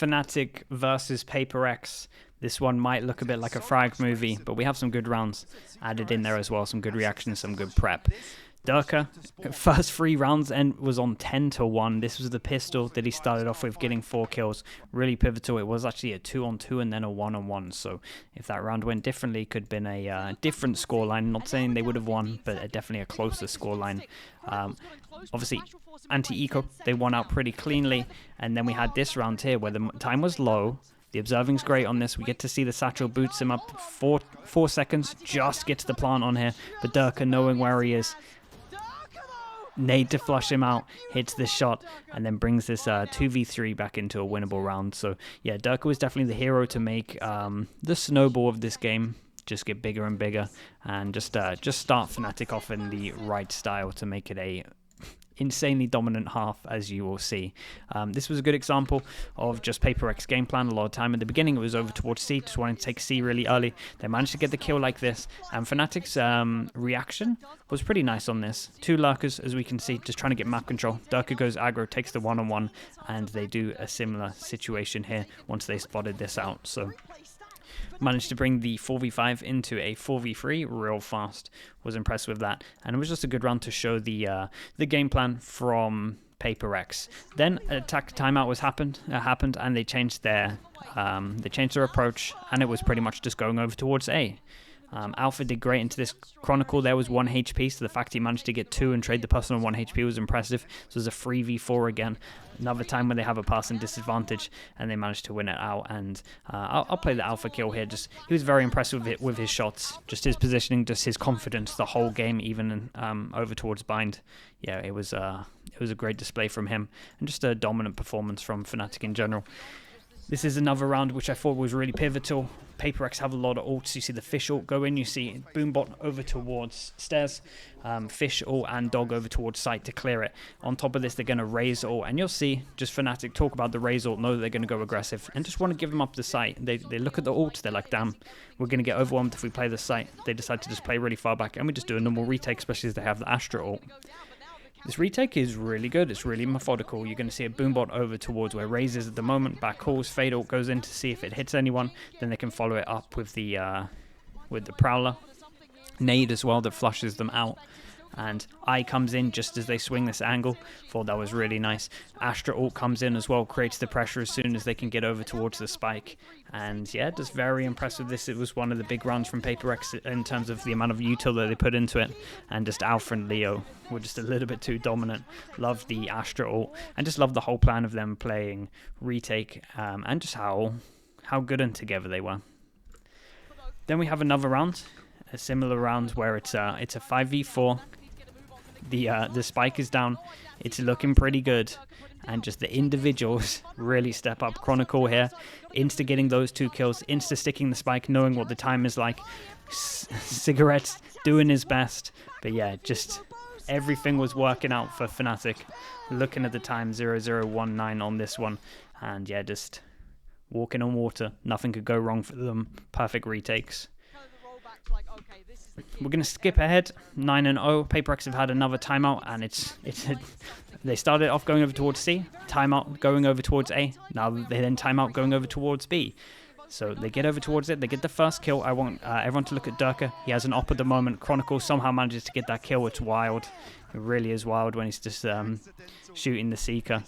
Fnatic versus PRX. This one might look a bit like a frag movie, but we have some good rounds added in there as well, some good reactions, some good prep. Durka, first 3 rounds and was on 10-1. This was the pistol that he started off with, getting 4 kills. Really pivotal. It was actually a 2-on-2 and then a 1-on-1. So if that round went differently, it could have been a different scoreline. Not saying they would have won, but definitely a closer scoreline. Obviously, anti-eco, they won out pretty cleanly. And then we had this round here where the time was low. The observing's great on this. We get to see the satchel boots him up 4 seconds. Just gets the plant on here. But Durka, knowing where he is, nade to flush him out, hits this shot, and then brings this 2v3 back into a winnable round. So yeah, Durka was definitely the hero to make the snowball of this game just get bigger and bigger, and just start Fnatic off in the right style to make it a insanely dominant half, as you will see. This was a good example of just PRX game plan. A lot of time at the beginning it was over towards C, just wanting to take C really early. They managed to get the kill like this, and Fnatic's reaction was pretty nice on this. 2 lurkers, as we can see, just trying to get map control. Durka goes aggro, takes the 1-on-1, and they do a similar situation here once they spotted this out. So managed to bring the 4v5 into a 4v3 real fast. Was impressed with that, and it was just a good round to show the game plan from PRX. Then attack timeout happened, and they changed their approach, and it was pretty much just going over towards A. Alpha did great into this Chronicle. There was 1 HP, so the fact he managed to get 2 and trade the person on 1 HP was impressive. So it was a 3v4 again. Another time when they have a passing disadvantage, and they managed to win it out. And I'll play the Alpha kill here. Just he was very impressive with his shots, just his positioning, just his confidence the whole game, even over towards Bind. Yeah, it was a great display from him, and just a dominant performance from Fnatic in general. This is another round which I thought was really pivotal. PRX have a lot of ults. You see the Fish ult go in. You see Boombot over towards Stairs. Fish ult and Dog over towards Site to clear it. On top of this, they're going to raise ult. And you'll see just Fnatic talk about the raise ult, know that they're going to go aggressive, and just want to give them up the site. They look at the ult. They're like, damn, we're going to get overwhelmed if we play the site. They decide to just play really far back, and we just do a normal retake, especially as they have the Astra ult. This retake is really good. It's really methodical. You're going to see a Boombot over towards where Raze is at the moment. Back calls, Fade ult goes in to see if it hits anyone. Then they can follow it up with the Prowler. Nade as well that flushes them out. And I comes in just as they swing this angle. Thought that was really nice. Astra ult comes in as well, creates the pressure as soon as they can get over towards the spike. And yeah, just very impressive. This it was one of the big rounds from PRX in terms of the amount of util that they put into it. And just Alpha and Leo were just a little bit too dominant. Love the Astra ult, and just love the whole plan of them playing retake, and just how good and together they were. Then we have another round, a similar round where it's a 5v4. The spike is down. It's looking pretty good, and just the individuals really step up. Chronicle here, insta getting those 2 kills, insta sticking the spike, knowing what the time is like. Cigarettes doing his best, but yeah, just everything was working out for Fnatic. Looking at the time, 0019 on this one, and yeah, just walking on water. Nothing could go wrong for them. Perfect retakes. We're going to skip ahead, 9-0. PRX have had another timeout, and they started off going over towards C, timeout going over towards A, now they then timeout going over towards B. So they get over towards it, they get the first kill. I want everyone to look at Durka. He has an op at the moment. Chronicle somehow manages to get that kill. It's wild. It really is wild when he's just shooting the Seeker.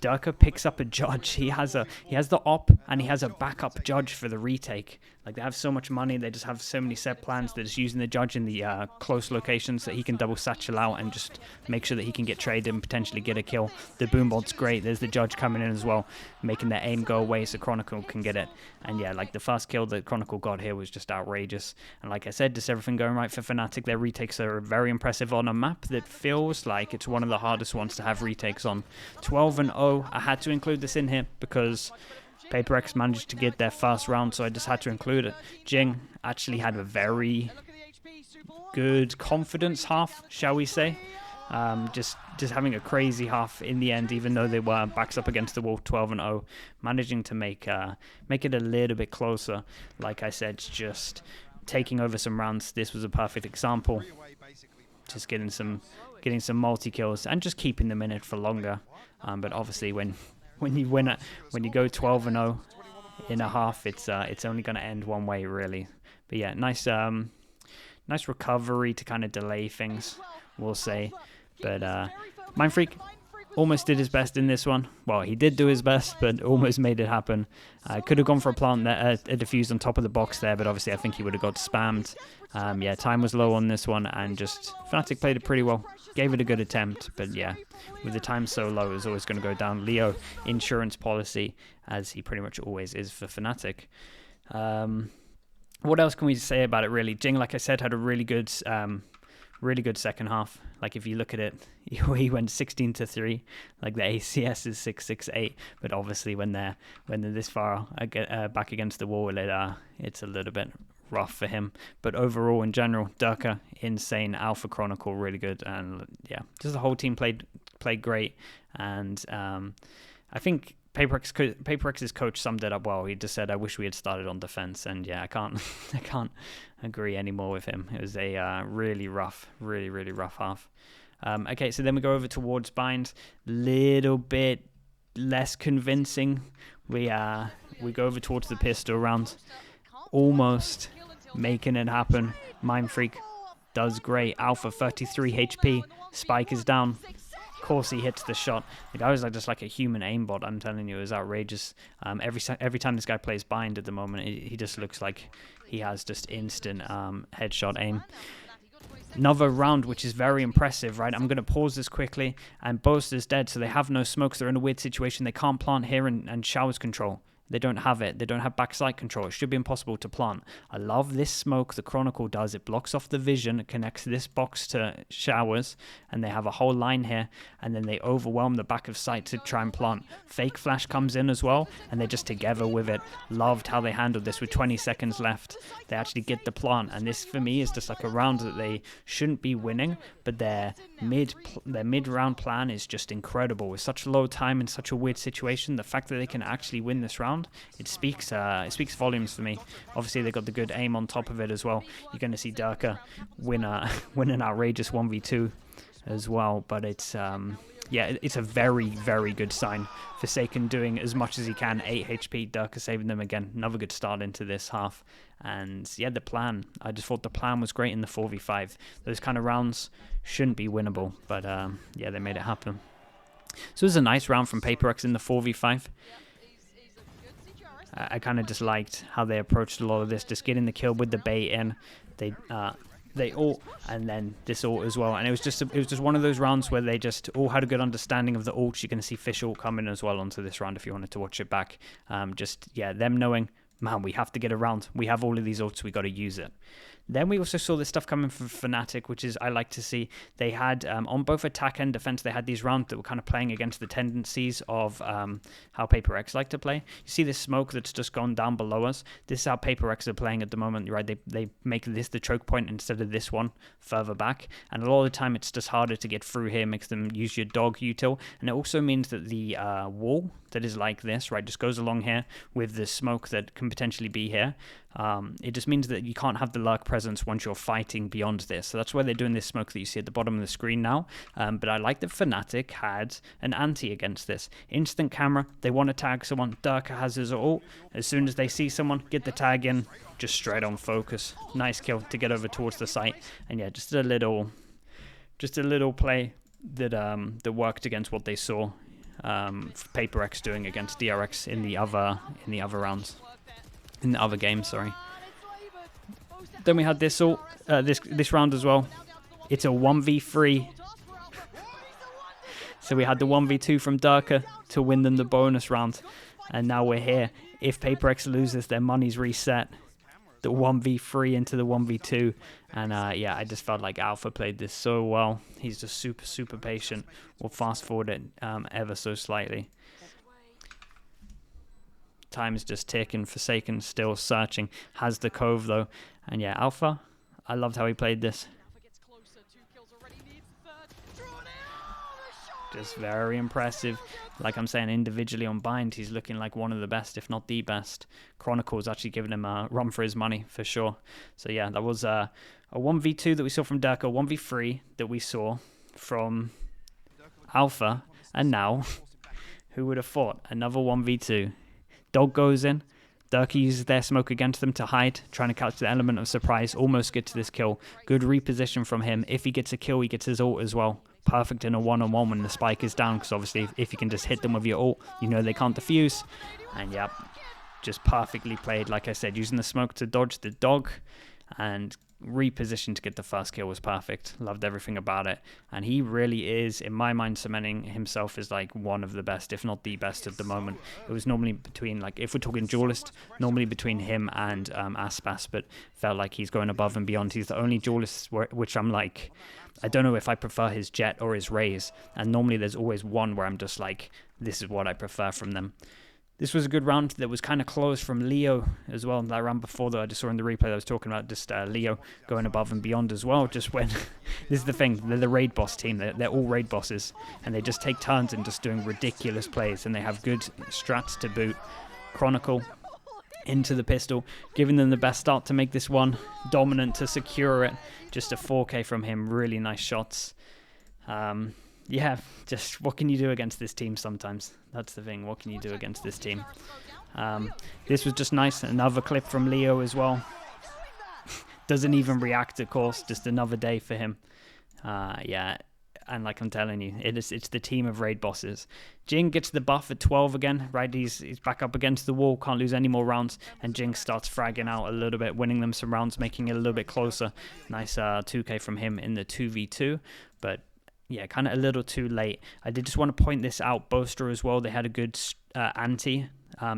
Durka picks up a judge. He has the op, and he has a backup judge for the retake. Like, they have so much money, they just have so many set plans. They're just using the judge in the close locations that he can double satchel out and just make sure that he can get traded and potentially get a kill. The Boombot's great. There's the judge coming in as well, making their aim go away so Chronicle can get it. And yeah, like the first kill that Chronicle got here was just outrageous. And like I said, just everything going right for Fnatic. Their retakes are very impressive on a map that feels like it's one of the hardest ones to have retakes on. 12-0. I had to include this in here because PRX managed to get their first round, so I just had to include it. Jing actually had a very good confidence half, shall we say. Just having a crazy half in the end, even though they were backs up against the wall, 12-0, managing to make it a little bit closer. Like I said, just taking over some rounds. This was a perfect example. Just getting some multi kills and just keeping them in it for longer. But obviously, when when you win it, when you go 12-0 in a half, it's only going to end one way, really. But yeah, nice recovery to kind of delay things, we'll say. But Mindfreak almost did his best in this one. Well, he did do his best, but almost made it happen. Could have gone for a plant, a defuse on top of the box there, but obviously I think he would have got spammed. Yeah, time was low on this one, and just Fnatic played it pretty well. Gave it a good attempt, but yeah, with the time so low, it was always going to go down. Leo, insurance policy, as he pretty much always is for Fnatic. What else can we say about it, really? Jing, like I said, had a really good second half. Like, if you look at it, he went 16-3. Like, the ACS is 6-6-8, but obviously when they're this far back against the wall, it's a little bit rough for him. But overall, in general, Durka, insane. Alpha Chronicle, really good. And yeah, just the whole team played great. And I think PaperX's coach summed it up well. He just said, "I wish we had started on defense." And yeah, I can't agree anymore with him. It was a really rough half. Okay, so then we go over towards Bind. Little bit less convincing. We go over towards the pistol round. Almost making it happen. Mindfreak does great. Alpha 33 HP. Spike is down. Of course he hits the shot. The guy was just like a human aimbot. I'm telling you, it was outrageous. Every time this guy plays Bind at the moment, he just looks like he has just instant headshot aim. Another round, which is very impressive, right? I'm going to pause this quickly. And Boast is dead, so they have no smokes. They're in a weird situation. They can't plant here and showers control. They don't have it. They don't have backside control. It should be impossible to plant. I love this smoke the Chronicle does. It blocks off the vision. It connects this box to showers. And they have a whole line here. And then they overwhelm the back of sight to try and plant. Fake flash comes in as well. And they're just together with it. Loved how they handled this with 20 seconds left. They actually get the plant. And this, for me, is just like a round that they shouldn't be winning. But their mid-round plan is just incredible. With such low time in such a weird situation, the fact that they can actually win this round, it speaks volumes for me. Obviously, they got the good aim on top of it as well. You're going to see Durka win an outrageous 1v2 as well. But it's it's a very, very good sign. Forsaken doing as much as he can. 8 HP, Durka saving them again. Another good start into this half. And yeah, the plan. I just thought the plan was great in the 4v5. Those kind of rounds shouldn't be winnable. But yeah, they made it happen. So it was a nice round from PaperX in the 4v5. I kind of just liked how they approached a lot of this, just getting the kill with the bait in. They ult, and then this ult as well. And it was just one of those rounds where they just all had a good understanding of the ults. You're going to see Fish ult coming as well onto this round if you wanted to watch it back. Them knowing, man, we have to get around. We have all of these ults, we got to use it. Then we also saw this stuff coming from Fnatic, which is I like to see. They had, on both attack and defense, they had these rounds that were kind of playing against the tendencies of how PaperX like to play. You see this smoke that's just gone down below us. This is how PaperX are playing at the moment, right? They make this the choke point instead of this one further back. And a lot of the time, it's just harder to get through here, makes them use your dog util. And it also means that the wall that is like this, right, just goes along here with the smoke that can potentially be here. It just means that you can't have the lurk presence once you're fighting beyond this. So that's why they're doing this smoke that you see at the bottom of the screen now. But I like that Fnatic had an anti against this. Instant camera, they want to tag someone. Durka has his ult. As soon as they see someone, get the tag in, just straight on focus. Nice kill to get over towards the site. And yeah, just a little play that worked against what they saw PaperX doing against DRX in the other rounds. In the other game, sorry. Then we had this round as well. It's a 1v3. So we had the 1v2 from Durka to win them the bonus round. And now we're here. If PaperX loses, their money's reset. The 1v3 into the 1v2. And yeah, I just felt like Alpha played this so well. He's just super, super patient. We'll fast forward it ever so slightly. Time is just ticking. Forsaken still searching. Has the cove though. And yeah, Alpha, I loved how he played this. Just very impressive. Like I'm saying, individually on Bind, he's looking like one of the best, if not the best. Chronicle's actually giving him a run for his money, for sure. So yeah, that was a 1v2 that we saw from Durka, 1v3 that we saw from Alpha, and now Who would have thought? Another 1v2. Dog goes in. Durka uses their smoke against them to hide, trying to catch the element of surprise, almost get to this kill. Good reposition from him. If he gets a kill, he gets his ult as well. Perfect in a one-on-one when the spike is down, because obviously if you can just hit them with your ult, you know they can't defuse. And yep, just perfectly played, like I said, using the smoke to dodge the dog and reposition to get the first kill was perfect. Loved everything about it. And he really is, in my mind, cementing himself as like one of the best, if not the best at the moment. It was normally between, like, if we're talking duelist, normally between him and Aspas, but felt like he's going above and beyond. He's the only duelist which I'm like, I don't know if I prefer his Jet or his Raze. And normally there's always one where I'm just like, this is what I prefer from them. This was a good round that was kind of close from Leo as well. That round before, though, I just saw in the replay that I was talking about, just Leo going above and beyond as well. Just when, this is the thing, they're the raid boss team. They're all raid bosses, and they just take turns in just doing ridiculous plays, and they have good strats to boot. Chronicle into the pistol, giving them the best start to make this one. Dominant to secure it. Just a 4K from him. Really nice shots. Yeah, just what can you do against this team sometimes? That's the thing. What can you do against this team? This was just nice. Another clip from Leo as well. Doesn't even react, of course. Just another day for him. Yeah, and like I'm telling you, it's the team of raid bosses. Jing gets the buff at 12 again, right? He's back up against the wall, can't lose any more rounds, and Jing starts fragging out a little bit, winning them some rounds, making it a little bit closer. Nice 2K from him in the 2v2, but yeah, kind of a little too late. I did just want to point this out. Boaster as well, they had a good anti.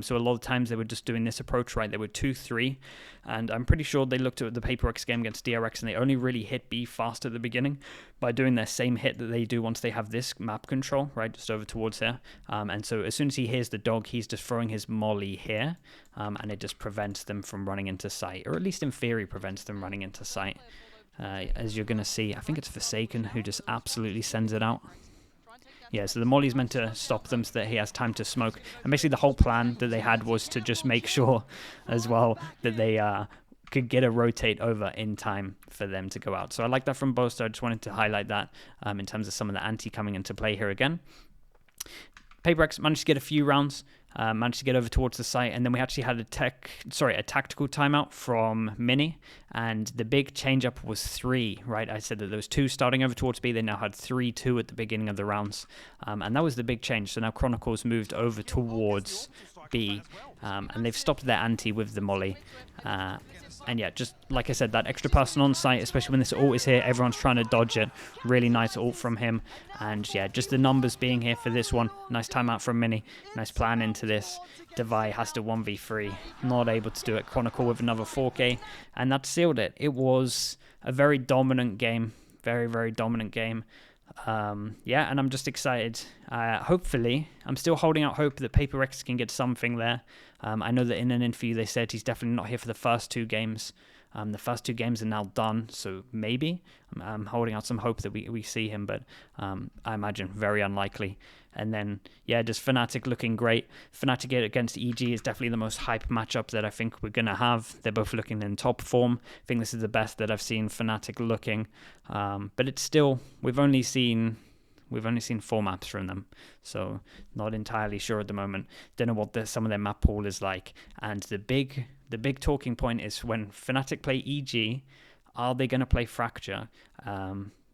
So a lot of times they were just doing this approach, right? They were 2-3. And I'm pretty sure they looked at the PRX game against PRX and they only really hit B fast at the beginning by doing their same hit that they do once they have this map control, right? Just over towards here. And so as soon as he hears the dog, he's just throwing his molly here. And it just prevents them from running into sight, or at least in theory prevents them running into sight. As you're going to see, I think it's Forsaken who just absolutely sends it out. Yeah, so the molly's meant to stop them so that he has time to smoke. And basically the whole plan that they had was to just make sure as well that they could get a rotate over in time for them to go out. So I like that from both, so I just wanted to highlight that in terms of some of the anti coming into play here again. PRX managed to get a few rounds, managed to get over towards the site, and then we actually had a tactical timeout from Mini, and the big change up was 3, right? I said that there was 2 starting over towards B, they now had 3-2 at the beginning of the rounds, and that was the big change. So now Chronicles moved over towards B, and they've stopped their anti with the molly. And yeah, just like I said, that extra person on site, especially when this ult is here, everyone's trying to dodge it. Really nice ult from him. And yeah, just the numbers being here for this one. Nice timeout from Mini. Nice plan into this. Devi has to 1v3. Not able to do it. Chronicle with another 4K. And that sealed it. It was a very dominant game. Very, very dominant game. Yeah, and I'm just excited. Hopefully, I'm still holding out hope that PRX can get something there. I know that in an interview they said he's definitely not here for the first 2 games. The first 2 games are now done, so maybe. I'm holding out some hope that we see him, but I imagine very unlikely. And then, yeah, just Fnatic looking great. Fnatic against EG is definitely the most hype matchup that I think we're going to have. They're both looking in top form. I think this is the best that I've seen Fnatic looking. But it's still, we've only seen 4 maps from them, so not entirely sure at the moment. Don't know what some of their map pool is like. And the big talking point is when Fnatic play EG, are they going to play Fracture?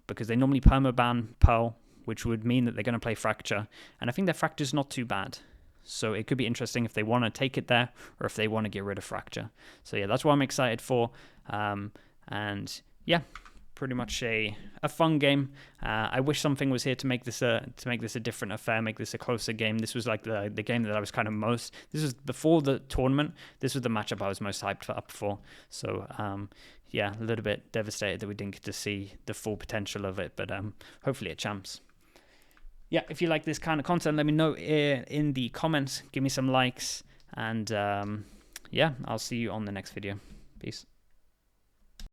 Because they normally permaban Pearl, which would mean that they're going to play Fracture. And I think their Fracture's not too bad. So it could be interesting if they want to take it there or if they want to get rid of Fracture. So yeah, that's what I'm excited for. And yeah, pretty much a fun game. I wish something was here to make this a different affair, make this a closer game. This was like the game that I was kind of most. This was before the tournament. This was the matchup I was most hyped up for. So yeah, a little bit devastated that we didn't get to see the full potential of it, but hopefully it champs. Yeah, if you like this kind of content, let me know in the comments. Give me some likes, and yeah, I'll see you on the next video. Peace.